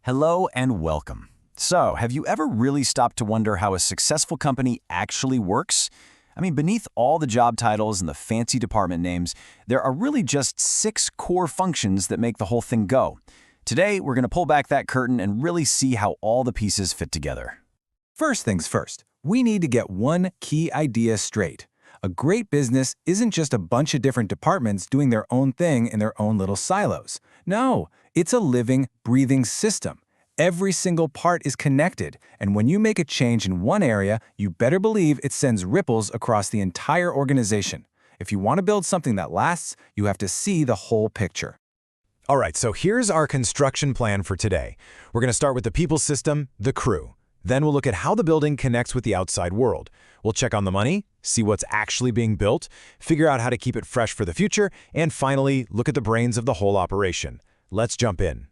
Hello and welcome. So, have you ever really stopped to wonder how a successful company actually works? Beneath all the job titles and the fancy department names, there are really just 6 core functions that make the whole thing go. Today, we're going to pull back that curtain and really see how all the pieces fit together. First things first, we need to get one key idea straight. A great business isn't just a bunch of different departments doing their own thing in their own little silos. No, it's a living, breathing system. Every single part is connected, and when you make a change in one area, you better believe it sends ripples across the entire organization. If you want to build something that lasts, you have to see the whole picture. All right, so here's our construction plan for today. We're going to start with the people system, the crew. Then we'll look at how the building connects with the outside world. We'll check on the money, see what's actually being built, figure out how to keep it fresh for the future, and finally, look at the brains of the whole operation. Let's jump in.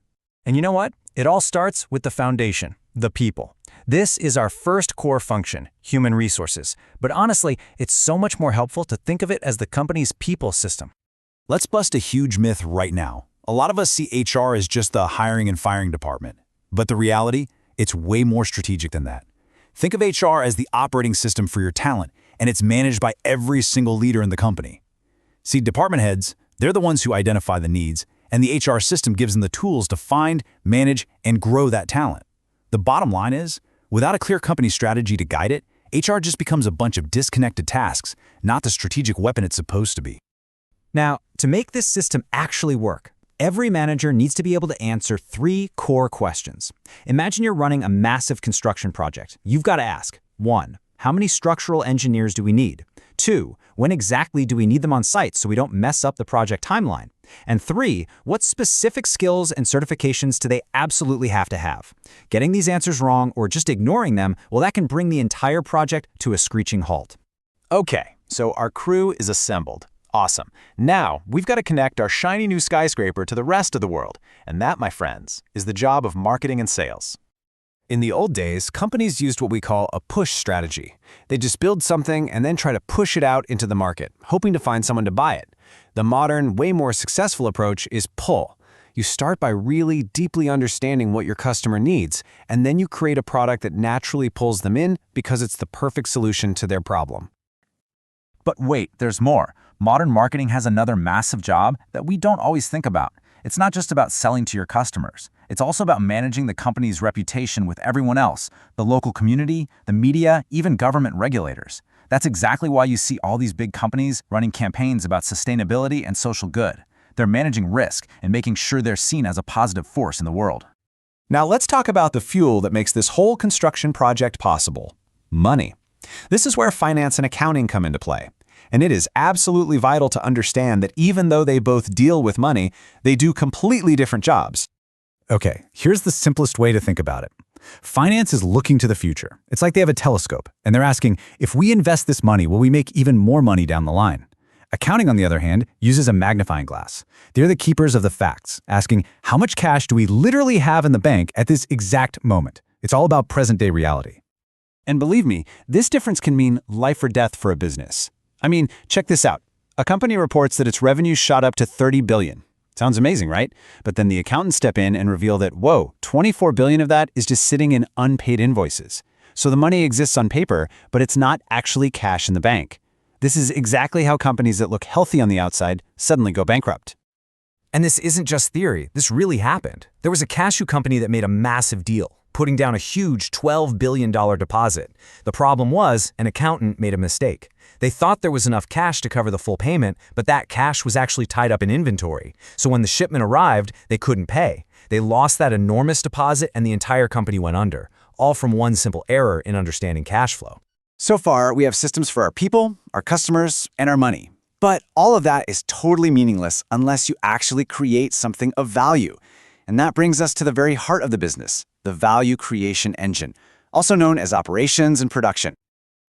And you know what? It all starts with the foundation, the people. This is our first core function, human resources. But honestly, it's so much more helpful to think of it as the company's people system. Let's bust a huge myth right now. A lot of us see HR as just the hiring and firing department. But the reality, it's way more strategic than that. Think of HR as the operating system for your talent, and it's managed by every single leader in the company. See, department heads, they're the ones who identify the needs, and the HR system gives them the tools to find, manage, and grow that talent. The bottom line is, without a clear company strategy to guide it, HR just becomes a bunch of disconnected tasks, not the strategic weapon it's supposed to be. Now, to make this system actually work, every manager needs to be able to answer 3 core questions. Imagine you're running a massive construction project. You've got to ask, 1, how many structural engineers do we need? 2, when exactly do we need them on site so we don't mess up the project timeline? And 3, what specific skills and certifications do they absolutely have to have? Getting these answers wrong or just ignoring them, well, that can bring the entire project to a screeching halt. Okay, so our crew is assembled. Awesome. Now, we've got to connect our shiny new skyscraper to the rest of the world. And that, my friends, is the job of marketing and sales. In the old days, companies used what we call a push strategy. They just build something and then try to push it out into the market, hoping to find someone to buy it. The modern, way more successful approach is pull. You start by really deeply understanding what your customer needs, and then you create a product that naturally pulls them in because it's the perfect solution to their problem. But wait, there's more. Modern marketing has another massive job that we don't always think about. It's not just about selling to your customers. It's also about managing the company's reputation with everyone else, the local community, the media, even government regulators. That's exactly why you see all these big companies running campaigns about sustainability and social good. They're managing risk and making sure they're seen as a positive force in the world. Now let's talk about the fuel that makes this whole construction project possible: money. This is where finance and accounting come into play. And it is absolutely vital to understand that even though they both deal with money, they do completely different jobs. Okay, here's the simplest way to think about it. Finance is looking to the future. It's like they have a telescope, and they're asking, if we invest this money, will we make even more money down the line? Accounting, on the other hand, uses a magnifying glass. They're the keepers of the facts, asking, how much cash do we literally have in the bank at this exact moment? It's all about present-day reality. And believe me, this difference can mean life or death for a business. Check this out. A company reports that its revenue shot up to $30 billion. Sounds amazing, right? But then the accountants step in and reveal that, whoa, $24 billion of that is just sitting in unpaid invoices. So the money exists on paper, but it's not actually cash in the bank. This is exactly how companies that look healthy on the outside suddenly go bankrupt. And this isn't just theory. This really happened. There was a cashew company that made a massive deal, putting down a huge $12 billion deposit. The problem was, an accountant made a mistake. They thought there was enough cash to cover the full payment, but that cash was actually tied up in inventory. So when the shipment arrived, they couldn't pay. They lost that enormous deposit and the entire company went under, all from one simple error in understanding cash flow. So far, we have systems for our people, our customers, and our money. But all of that is totally meaningless unless you actually create something of value. And that brings us to the very heart of the business, the value creation engine, also known as operations and production.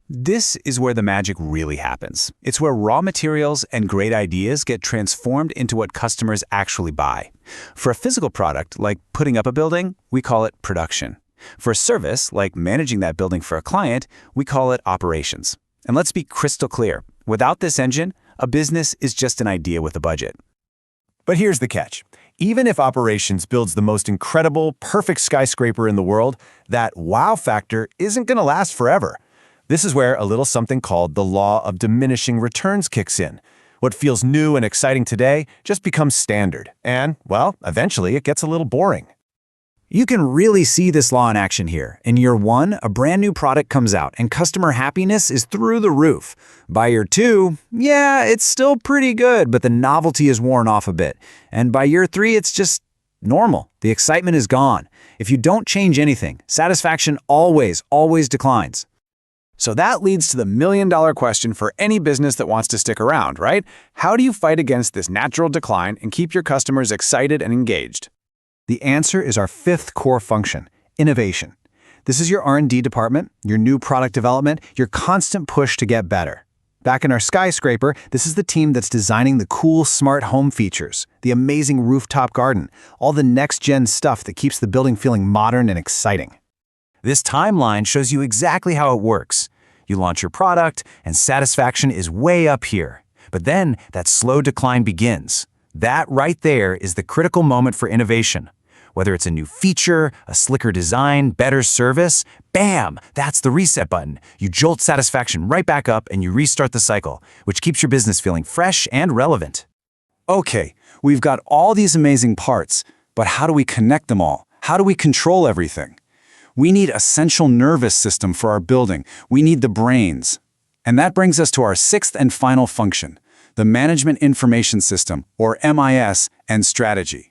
This is where the magic really happens. It's where raw materials and great ideas get transformed into what customers actually buy. For a physical product, like putting up a building, we call it production. For a service, like managing that building for a client, we call it operations. And let's be crystal clear. Without this engine, a business is just an idea with a budget. But here's the catch. Even if operations builds the most incredible, perfect skyscraper in the world, that wow factor isn't going to last forever. This is where a little something called the law of diminishing returns kicks in. What feels new and exciting today just becomes standard, and, well, eventually it gets a little boring. You can really see this law in action here. In year 1, a brand new product comes out and customer happiness is through the roof. By year 2, yeah, it's still pretty good, but the novelty is worn off a bit. And by year 3, it's just normal. The excitement is gone. If you don't change anything, satisfaction always declines. So that leads to the million-dollar question for any business that wants to stick around, right? How do you fight against this natural decline and keep your customers excited and engaged? The answer is our 5th core function, innovation. This is your R&D department, your new product development, your constant push to get better. Back in our skyscraper, this is the team that's designing the cool smart home features, the amazing rooftop garden, all the next-gen stuff that keeps the building feeling modern and exciting. This timeline shows you exactly how it works. You launch your product, and satisfaction is way up here. But then that slow decline begins. That right there is the critical moment for innovation. Whether it's a new feature, a slicker design, better service, bam, that's the reset button. You jolt satisfaction right back up and you restart the cycle, which keeps your business feeling fresh and relevant. Okay, we've got all these amazing parts, but how do we connect them all? How do we control everything? We need a central nervous system for our building. We need the brains. And that brings us to our 6th and final function, the Management Information System, or MIS, and strategy.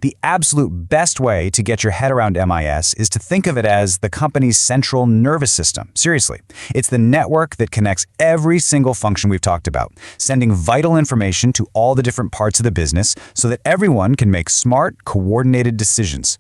The absolute best way to get your head around MIS is to think of it as the company's central nervous system. Seriously, it's the network that connects every single function we've talked about, sending vital information to all the different parts of the business so that everyone can make smart, coordinated decisions.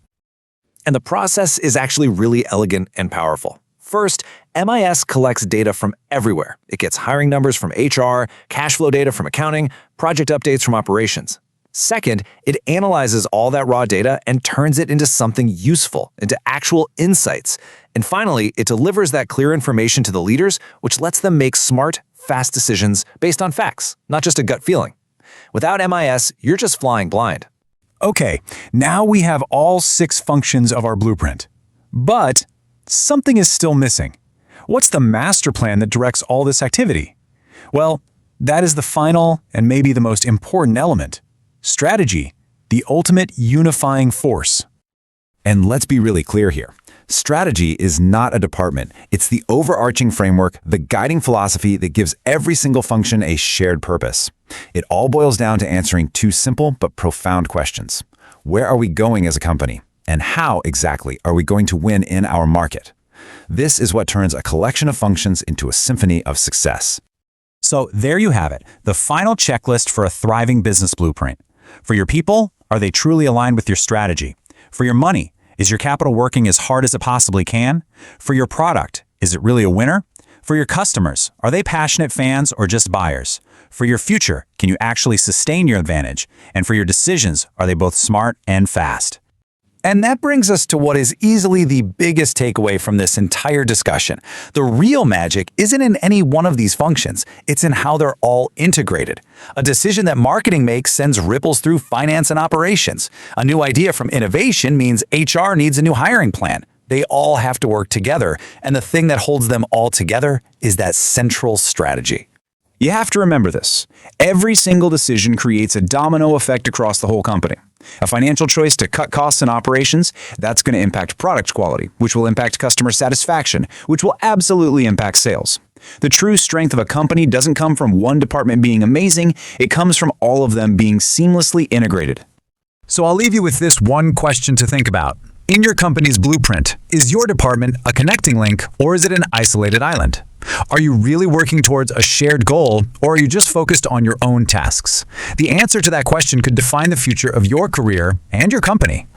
And the process is actually really elegant and powerful. First, MIS collects data from everywhere. It gets hiring numbers from HR, cash flow data from accounting, project updates from operations. Second, it analyzes all that raw data and turns it into something useful, into actual insights. And finally, it delivers that clear information to the leaders, which lets them make smart, fast decisions based on facts, not just a gut feeling. Without MIS, you're just flying blind. Okay, now we have all 6 functions of our blueprint. But something is still missing. What's the master plan that directs all this activity? Well, that is the final and maybe the most important element. Strategy, the ultimate unifying force. And let's be really clear here. Strategy is not a department. It's the overarching framework, the guiding philosophy that gives every single function a shared purpose. It all boils down to answering 2 simple but profound questions. Where are we going as a company? And how exactly are we going to win in our market? This is what turns a collection of functions into a symphony of success. So there you have it, the final checklist for a thriving business blueprint. For your people, are they truly aligned with your strategy? For your money, is your capital working as hard as it possibly can? For your product, is it really a winner? For your customers, are they passionate fans or just buyers? For your future, can you actually sustain your advantage? And for your decisions, are they both smart and fast? And that brings us to what is easily the biggest takeaway from this entire discussion. The real magic isn't in any one of these functions, it's in how they're all integrated. A decision that marketing makes sends ripples through finance and operations. A new idea from innovation means HR needs a new hiring plan. They all have to work together, and the thing that holds them all together is that central strategy. You have to remember this. Every single decision creates a domino effect across the whole company. A financial choice to cut costs in operations, that's going to impact product quality, which will impact customer satisfaction, which will absolutely impact sales. The true strength of a company doesn't come from one department being amazing, it comes from all of them being seamlessly integrated. So I'll leave you with this one question to think about. In your company's blueprint, is your department a connecting link or is it an isolated island? Are you really working towards a shared goal or are you just focused on your own tasks? The answer to that question could define the future of your career and your company.